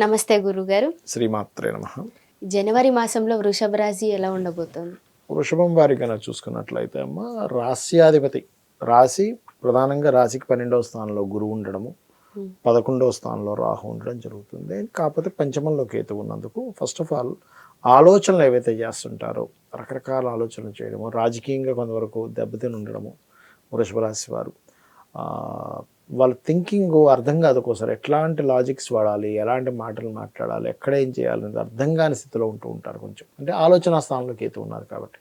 నమస్తే గురుగారు. శ్రీమాత్రే నమః. జనవరి మాసంలో వృషభ రాశి ఎలా ఉండబోతోంది? వృషభం వారికి కనుక చూసుకున్నట్లయితే అమ్మ, రాశ్యాధిపతి రాశి ప్రధానంగా రాశికి 12వ స్థానంలో గురువు ఉండడము, 11వ స్థానంలో రాహు ఉండడం జరుగుతుంది. కాకపోతే పంచమంలో కేతు ఉన్నందుకు ఫస్ట్ ఆఫ్ ఆల్ ఆలోచనలు ఏవైతే చేస్తుంటారో రకరకాల ఆలోచనలు చేయడము, రాజకీయంగా కొంతవరకు దెబ్బతిని ఉండడము, వృషభ రాశి వారు వాళ్ళ థింకింగ్ అర్థం కాదు. ఒక్కోసారి ఎట్లాంటి లాజిక్స్ వాడాలి, ఎలాంటి మాటలు మాట్లాడాలి, ఎక్కడ ఏం చేయాలనేది అర్థం కాని స్థితిలో ఉంటూ ఉంటారు. కొంచెం అంటే ఆలోచన స్థానంలో కేతు ఉన్నారు కాబట్టి.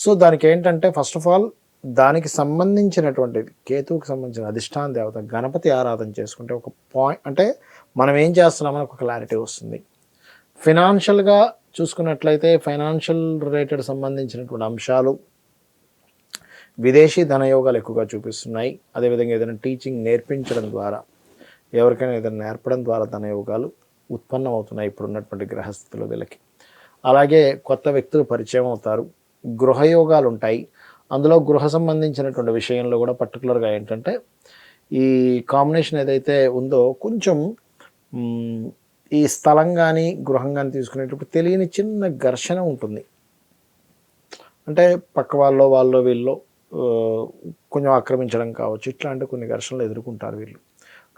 సో దానికి ఏంటంటే ఫస్ట్ ఆఫ్ ఆల్ దానికి సంబంధించినటువంటి కేతువుకి సంబంధించిన అధిష్టాన దేవత గణపతి ఆరాధన చేసుకుంటే ఒక పాయింట్, అంటే మనం ఏం చేస్తున్నామని ఒక క్లారిటీ వస్తుంది. ఫినాన్షియల్గా చూసుకున్నట్లయితే ఫైనాన్షియల్ రిలేటెడ్ సంబంధించినటువంటి అంశాలు, విదేశీ ధనయోగాలు ఎక్కువగా చూపిస్తున్నాయి. అదేవిధంగా ఏదైనా టీచింగ్ నేర్పించడం ద్వారా, ఎవరికైనా ఏదైనా నేర్పడం ద్వారా ధనయోగాలు ఉత్పన్నం అవుతున్నాయి ఇప్పుడున్నటువంటి గ్రహస్థితిలో వీళ్ళకి. అలాగే కొత్త వ్యక్తులు పరిచయం అవుతారు, గృహయోగాలు ఉంటాయి. అందులో గృహ సంబంధించినటువంటి విషయంలో కూడా పర్టికులర్గా ఏంటంటే ఈ కాంబినేషన్ ఏదైతే ఉందో కొంచెం ఈ స్థలం కానీ గృహం కానీ తీసుకునేటప్పుడు తెలియని చిన్న ఘర్షణ ఉంటుంది. అంటే పక్క వాళ్ళలో వీళ్ళు కొంచెం ఆక్రమించడం కావచ్చు, ఇట్లాంటి కొన్ని ఘర్షణలు ఎదుర్కొంటారు వీళ్ళు.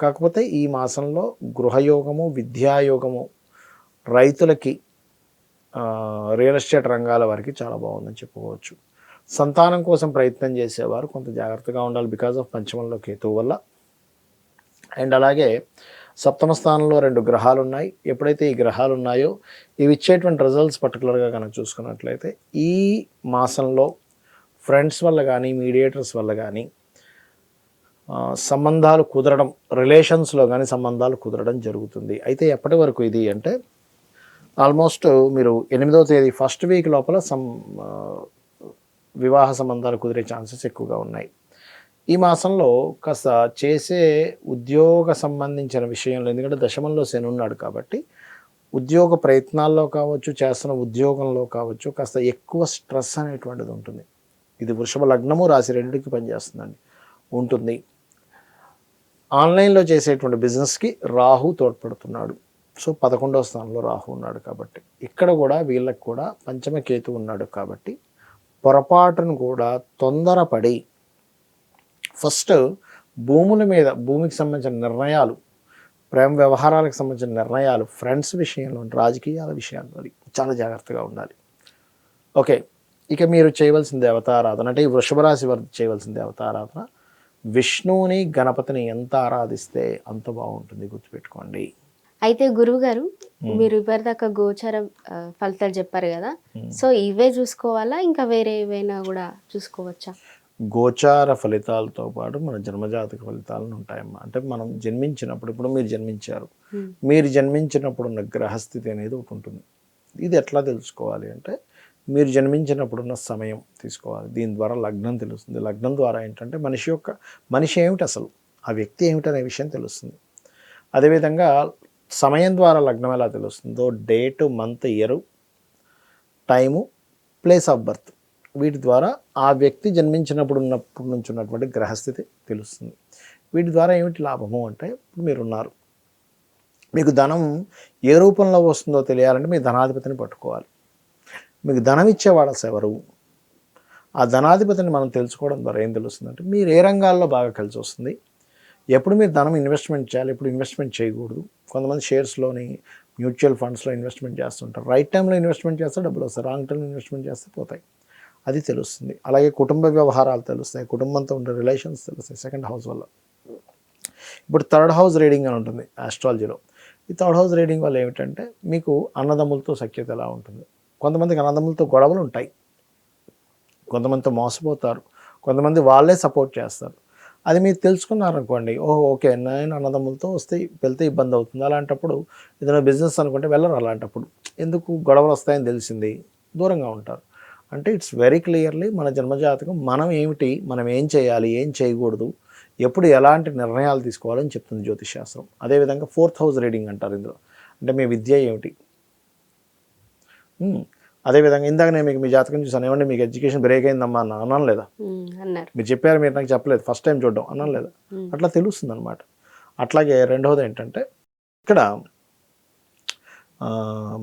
కాకపోతే ఈ మాసంలో గృహయోగము, విద్యాయోగము, రైతులకి, రియల్ ఎస్టేట్ రంగాల వారికి చాలా బాగుందని చెప్పుకోవచ్చు. సంతానం కోసం ప్రయత్నం చేసేవారు కొంత జాగ్రత్తగా ఉండాలి బికాజ్ ఆఫ్ పంచమంలో కేతువు వల్ల. అండ్ అలాగే సప్తమ స్థానంలో 2 గ్రహాలు ఉన్నాయి. ఎప్పుడైతే ఈ గ్రహాలు ఉన్నాయో ఇవి ఇచ్చేటువంటి రిజల్ట్స్ పర్టికులర్గా కనుక చూసుకున్నట్లయితే ఈ మాసంలో ఫ్రెండ్స్ వల్ల కానీ, మీడియేటర్స్ వల్ల కానీ సంబంధాలు కుదరడం, రిలేషన్స్లో కానీ సంబంధాలు కుదరడం జరుగుతుంది. అయితే ఎప్పటి వరకు ఇది అంటే ఆల్మోస్ట్ మీరు 8వ తేదీ ఫస్ట్ వీక్ లోపల వివాహ సంబంధాలు కుదిరే ఛాన్సెస్ ఎక్కువగా ఉన్నాయి. ఈ మాసంలో కాస్త చేసే ఉద్యోగ సంబంధించిన విషయంలో, ఎందుకంటే దశమంలో శని ఉన్నాడు కాబట్టి ఉద్యోగ ప్రయత్నాల్లో కావచ్చు, చేస్తున్న ఉద్యోగంలో కావచ్చు కాస్త ఎక్కువ స్ట్రెస్ అనేటువంటిది ఉంటుంది. ఇది వృషభ లగ్నము రాశి రెండింటికి పనిచేస్తుందండి, ఉంటుంది. ఆన్లైన్లో చేసేటువంటి బిజినెస్కి రాహు తోడ్పడుతున్నాడు. సో 11వ స్థానంలో రాహు ఉన్నాడు కాబట్టి ఇక్కడ కూడా వీళ్ళకి కూడా పంచమ కేతు ఉన్నాడు కాబట్టి పొరపాటును కూడా తొందరపడి ఫస్ట్ భూముల మీద, భూమికి సంబంధించిన నిర్ణయాలు, ప్రేమ వ్యవహారాలకు సంబంధించిన నిర్ణయాలు, ఫ్రెండ్స్ విషయంలో, రాజకీయాల విషయాల్లో చాలా జాగ్రత్తగా ఉండాలి. ఓకే, ఇక మీరు చేయవలసిన దేవతారాధన అంటే ఈ వృషభ రాశి వారు చేయవలసిన దేవతారాధన విష్ణువుని, గణపతిని ఎంత ఆరాధిస్తే అంత బాగుంటుంది, గుర్తుపెట్టుకోండి. అయితే గురువు గారు, మీరు ఇప్పటిదాకా గోచార ఫలితాలు చెప్పారు కదా, సో ఇవే చూసుకోవాలా ఇంకా వేరే ఏవైనా కూడా చూసుకోవచ్చా? గోచార ఫలితాలతో పాటు మన జన్మజాతక ఫలితాలను ఉంటాయమ్మా. అంటే మనం జన్మించినప్పుడు, ఇప్పుడు మీరు జన్మించారు, మీరు జన్మించినప్పుడు ఉన్న గ్రహస్థితి అనేది ఒకటి ఉంటుంది. ఇది ఎట్లా తెలుసుకోవాలి అంటే మీరు జన్మించినప్పుడున్న సమయం తీసుకోవాలి. దీని ద్వారా లగ్నం తెలుస్తుంది. లగ్నం ద్వారా ఏంటంటే మనిషి ఏమిటి, అసలు ఆ వ్యక్తి ఏమిటనే విషయం తెలుస్తుంది. అదేవిధంగా సమయం ద్వారా లగ్నం ఎలా తెలుస్తుందో date, month, year, time, place of birth, వీటి ద్వారా ఆ వ్యక్తి జన్మించినప్పుడు నుంచి ఉన్నటువంటి గ్రహస్థితి తెలుస్తుంది. వీటి ద్వారా ఏమిటి లాభము అంటే, ఇప్పుడు మీరున్నారు, మీకు ధనం ఏ రూపంలో వస్తుందో తెలియాలంటే మీ ధనాధిపతిని పట్టుకోవాలి. మీకు ధనం ఇచ్చేవాడు అసలు ఎవరు, ఆ ధనాధిపతిని మనం తెలుసుకోవడం ద్వారా ఏం తెలుస్తుందంటే మీరు ఏ రంగాల్లో బాగా కలిసి వస్తుంది, ఎప్పుడు మీరు ధనం ఇన్వెస్ట్మెంట్ చేయాలి, ఎప్పుడు ఇన్వెస్ట్మెంట్ చేయకూడదు. కొంతమంది షేర్స్లోని, మ్యూచువల్ ఫండ్స్లో ఇన్వెస్ట్మెంట్ చేస్తుంటారు. రైట్ టైంలో ఇన్వెస్ట్మెంట్ చేస్తే డబ్బులు వస్తాయి, రాంగ్ టైంలో ఇన్వెస్ట్మెంట్ చేస్తే పోతాయి, అది తెలుస్తుంది. అలాగే కుటుంబ వ్యవహారాలు తెలుస్తాయి, కుటుంబంతో ఉండే రిలేషన్స్ తెలుస్తాయి సెకండ్ హౌస్ వల్ల. ఇప్పుడు థర్డ్ హౌస్ రీడింగ్ అని ఉంటుంది ఆస్ట్రాలజీలో. ఈ థర్డ్ హౌస్ రీడింగ్ వల్ల ఏమిటంటే మీకు అన్నదమ్ములతో సఖ్యత ఎలా ఉంటుంది. కొంతమందికి అన్నదమ్ములతో గొడవలు ఉంటాయి, కొంతమందితో మోసపోతారు, కొంతమంది వాళ్ళే సపోర్ట్ చేస్తారు. అది మీరు తెలుసుకున్నారనుకోండి, ఓకే నేను అన్నదమ్ములతో వెళ్తే ఇబ్బంది అవుతుంది, అలాంటప్పుడు ఏదైనా బిజినెస్ అనుకుంటే వెళ్ళరు. అలాంటప్పుడు ఎందుకు గొడవలు వస్తాయని తెలిసింది, దూరంగా ఉంటారు. అంటే ఇట్స్ వెరీ క్లియర్లీ మన జన్మజాతకం మనం ఏమిటి, మనం ఏం చేయాలి, ఏం చేయకూడదు, ఎప్పుడు ఎలాంటి నిర్ణయాలు తీసుకోవాలని చెప్తుంది జ్యోతిషాస్త్రం. అదేవిధంగా 4th హౌస్ రీడింగ్ అంటారు ఇందులో. అంటే మీ విద్య ఏమిటి. అదేవిధంగా ఇందాక నేను మీకు మీ జాతకం చూసాను, ఏమంటే మీకు ఎడ్యుకేషన్ బ్రేక్ అయిందమ్మా అన్నాను లేదా, మీరు చెప్పారు, మీరు నాకు చెప్పలేదు, ఫస్ట్ టైం చూడడం అన్నాను లేదా, అట్లా తెలుస్తుంది అనమాట. అట్లాగే రెండవది ఏంటంటే ఇక్కడ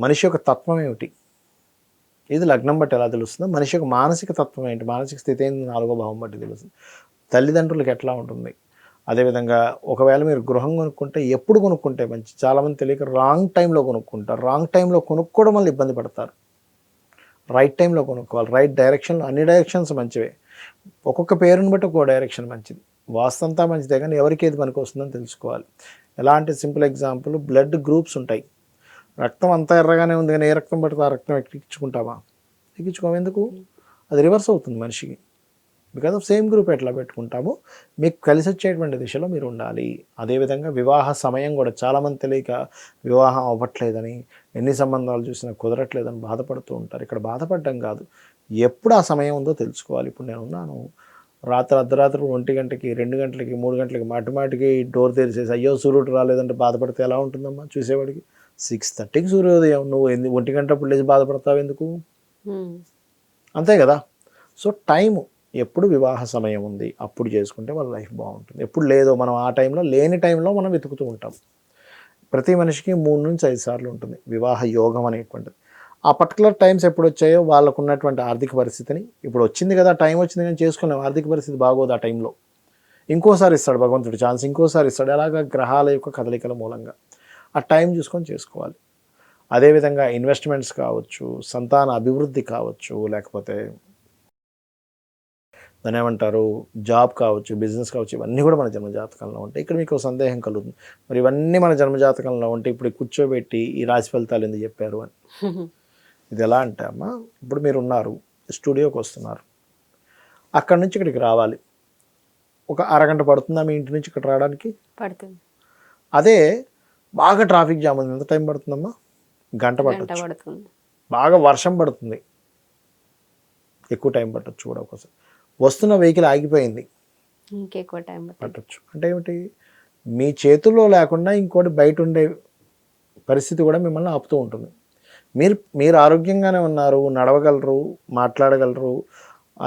మనిషి యొక్క తత్వం ఏమిటి, ఇది లగ్నం బట్టి ఎలా తెలుస్తుందో మనిషి యొక్క మానసిక తత్వం ఏంటి, మానసిక స్థితి ఏంటి 4వ భావం బట్టి తెలుస్తుంది. తల్లిదండ్రులకు ఎట్లా ఉంటుంది. అదేవిధంగా ఒకవేళ మీరు గృహం కొనుక్కుంటే ఎప్పుడు కొనుక్కుంటే మంచి, చాలామంది తెలియక రాంగ్ టైంలో కొనుక్కుంటారు. రాంగ్ టైంలో కొనుక్కోవడం వల్ల ఇబ్బంది పడతారు. రైట్ టైంలో కొనుక్కోవాలి, రైట్ డైరెక్షన్లో. అన్ని డైరెక్షన్స్ మంచివే, ఒక్కొక్క పేరుని బట్టి ఒక్కో డైరెక్షన్ మంచిది. వాస్తంతా మంచిదే, కానీ ఎవరికి ఏది పనికి వస్తుందని తెలుసుకోవాలి. ఎలా అంటే సింపుల్ ఎగ్జాంపుల్, బ్లడ్ గ్రూప్స్ ఉంటాయి. రక్తం అంతా ఎర్రగానే ఉంది కానీ ఏ రక్తం పడితే ఆ రక్తం ఎక్కించుకుంటామా? ఎక్కించుకోము. ఎందుకు? అది రివర్స్ అవుతుంది మనిషికి. బికాజ్ ఆఫ్ సేమ్ గ్రూప్ ఎట్లా పెట్టుకుంటామో మీకు కలిసి వచ్చేటువంటి దిశలో మీరు ఉండాలి. అదేవిధంగా వివాహ సమయం కూడా చాలామంది తెలియక వివాహం అవ్వట్లేదని, ఎన్ని సంబంధాలు చూసినా కుదరట్లేదని బాధపడుతూ ఉంటారు. ఇక్కడ బాధపడడం కాదు, ఎప్పుడు ఆ సమయం ఉందో తెలుసుకోవాలి. ఇప్పుడు నేను ఉన్నాను, అర్ధరాత్రి 1 గంటకి 2 గంటలకి 3 గంటలకి మాటిమాటికి డోర్ తెరిచేసి అయ్యో సూర్యుడు రాలేదంటే బాధపడితే ఎలా ఉంటుందమ్మా చూసేవాడికి? 6:30కి సూర్యోదయం, నువ్వు 1 గంటప్పుడు లేచి బాధపడతావు ఎందుకు? అంతే కదా. సో టైము, ఎప్పుడు వివాహ సమయం ఉంది అప్పుడు చేసుకుంటే వాళ్ళ లైఫ్ బాగుంటుంది. ఎప్పుడు లేదో మనం ఆ టైంలో, లేని టైంలో మనం వెతుకుతూ ఉంటాం. ప్రతి మనిషికి 3 నుంచి 5 సార్లు ఉంటుంది వివాహ యోగం అనేటువంటిది. ఆ పర్టికులర్ టైమ్స్ ఎప్పుడు వచ్చాయో వాళ్ళకు ఉన్నటువంటి ఆర్థిక పరిస్థితిని, ఇప్పుడు వచ్చింది కదా టైం వచ్చింది కానీ చేసుకున్నాం, ఆర్థిక పరిస్థితి బాగోదు ఆ టైంలో, ఇంకోసారి ఇస్తాడు భగవంతుడు ఛాన్స్, ఇంకోసారి ఇస్తాడు. అలాగా గ్రహాల యొక్క కదలికల మూలంగా ఆ టైం చూసుకొని చేసుకోవాలి. అదేవిధంగా ఇన్వెస్ట్మెంట్స్ కావచ్చు, సంతాన అభివృద్ధి కావచ్చు, లేకపోతే దాని ఏమంటారు జాబ్ కావచ్చు, బిజినెస్ కావచ్చు, ఇవన్నీ కూడా మన జన్మజాతకంలో ఉంటాయి. ఇక్కడ మీకు సందేహం కలుగుతుంది, మరి ఇవన్నీ మన జన్మజాతకంలో ఉంటే ఇప్పుడు కూర్చోబెట్టి ఈ రాశి ఫలితాలు ఎందుకు చెప్పారు అని. ఇది ఎలా అంటే అమ్మ, ఇప్పుడు మీరు ఉన్నారు, స్టూడియోకి వస్తున్నారు, అక్కడి నుంచి ఇక్కడికి రావాలి, ఒక అరగంట పడుతుందా మీ ఇంటి నుంచి ఇక్కడ రావడానికి? పడుతుంది. అదే బాగా ట్రాఫిక్ జామ్ ఉంది, ఎంత టైం పడుతుందమ్మా? గంట పట్టచ్చు. బాగా వర్షం పడుతుంది, ఎక్కువ టైం పట్టచ్చు కూడా. ఒకసారి వస్తున్న వెహికల్ ఆగిపోయింది, ఇంకెక్కువ టైం పట్టచ్చు. అంటే ఏమిటి, మీ చేతుల్లో లేకుండా ఇంకోటి బయట ఉండే పరిస్థితి కూడా మిమ్మల్ని ఆపుతూ ఉంటుంది. మీరు ఆరోగ్యంగానే ఉన్నారు, నడవగలరు, మాట్లాడగలరు,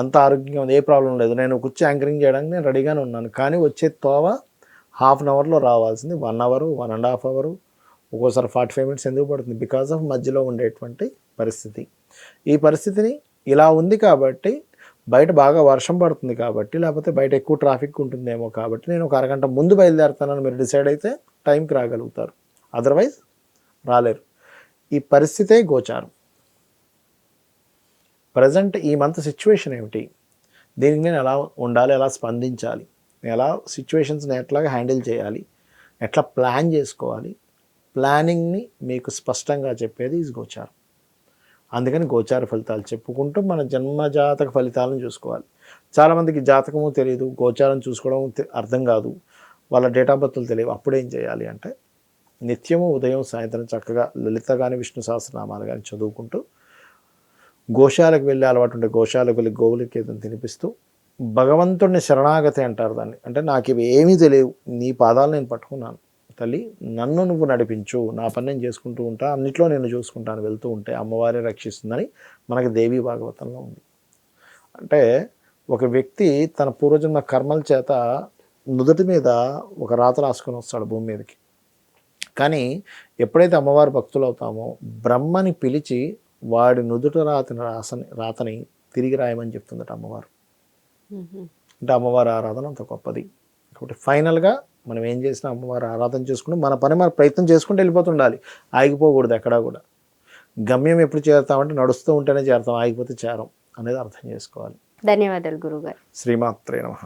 అంత ఆరోగ్యంగా ఉంది, ఏ ప్రాబ్లం లేదు, నేను కూర్చొని యాంకరింగ్ చేయడానికి నేను రెడీగానే ఉన్నాను. కానీ వచ్చే తోవ హాఫ్ అన్ అవర్లో రావాల్సింది 1 అవర్, 1.5 అవర్, ఒక్కోసారి 45 మినిట్స్ ఎందుకు పడుతుంది? బికాస్ ఆఫ్ మధ్యలో ఉండేటువంటి పరిస్థితి. ఈ పరిస్థితిని ఇలా ఉంది కాబట్టి, బయట బాగా వర్షం పడుతుంది కాబట్టి, లేకపోతే బయట ఎక్కువ ట్రాఫిక్ ఉంటుందేమో కాబట్టి నేను ఒక అరగంట ముందు బయలుదేరుతానని మీరు డిసైడ్ అయితే టైంకి రాగలుగుతారు, అదర్వైజ్ రాలేరు. ఈ పరిస్థితే గోచారం. ప్రజెంట్ ఈ మంత్ సిచ్యువేషన్ ఏమిటి, దీనికి నేను ఎలా ఉండాలి, ఎలా స్పందించాలి, ఎలా సిచ్యువేషన్స్ని ఎట్లాగా హ్యాండిల్ చేయాలి, ఎట్లా ప్లాన్ చేసుకోవాలి, ప్లానింగ్ని మీకు స్పష్టంగా చెప్పేది ఈ గోచారం. అందుకని గోచార ఫలితాలు చెప్పుకుంటూ మన జన్మజాతక ఫలితాలను చూసుకోవాలి. చాలామందికి జాతకము తెలియదు, గోచారం చూసుకోవడం అర్థం కాదు, వాళ్ళ డేట్ ఆఫ్ బర్త్లు తెలియవు. అప్పుడేం చేయాలి అంటే, నిత్యము ఉదయం సాయంత్రం చక్కగా లలిత కానీ విష్ణు సహస్రనామాలు కానీ చదువుకుంటూ, గోశాలకు వెళ్ళే అలవాటు ఉంటే గోశాలకు వెళ్ళి గోవులకి ఏదైనా తినిపిస్తూ, భగవంతుడిని శరణాగతి అంటారు దాన్ని. అంటే నాకు ఇవి ఏమీ తెలియవు, నీ పాదాలు నేను పట్టుకున్నాను తల్లి, నన్ను నువ్వు నడిపించు, నా పని నేను చేసుకుంటూ ఉంటా, అన్నిట్లో నేను చూసుకుంటాను, వెళ్తూ ఉంటే అమ్మవారే రక్షిస్తుందని మనకి దేవీ భాగవతంలో ఉంది. అంటే ఒక వ్యక్తి తన పూర్వజన్మ కర్మల చేత నుదుటి మీద ఒక రాత రాసుకొని వస్తాడు భూమి మీదకి. కానీ ఎప్పుడైతే అమ్మవారి భక్తులు అవుతామో, బ్రహ్మని పిలిచి వాడి నుదుట రాతని తిరిగి రాయమని చెప్తుందట అమ్మవారు. అంటే అమ్మవారి ఆరాధన అంత గొప్పది. కాబట్టి ఫైనల్గా మనం ఏం చేసినా అమ్మవారి ఆరాధన చేసుకుంటూ మన పని మన ప్రయత్నం చేసుకుంటూ వెళ్ళిపోతుండాలి, ఆగిపోకూడదు ఎక్కడా కూడా. గమ్యం ఎప్పుడు చేరుతామంటే నడుస్తూ ఉంటేనే చేరుతాం, ఆగిపోతే చేరం అనేది అర్థం చేసుకోవాలి. ధన్యవాదాలు గురుగారు. శ్రీమాత్రే నమః.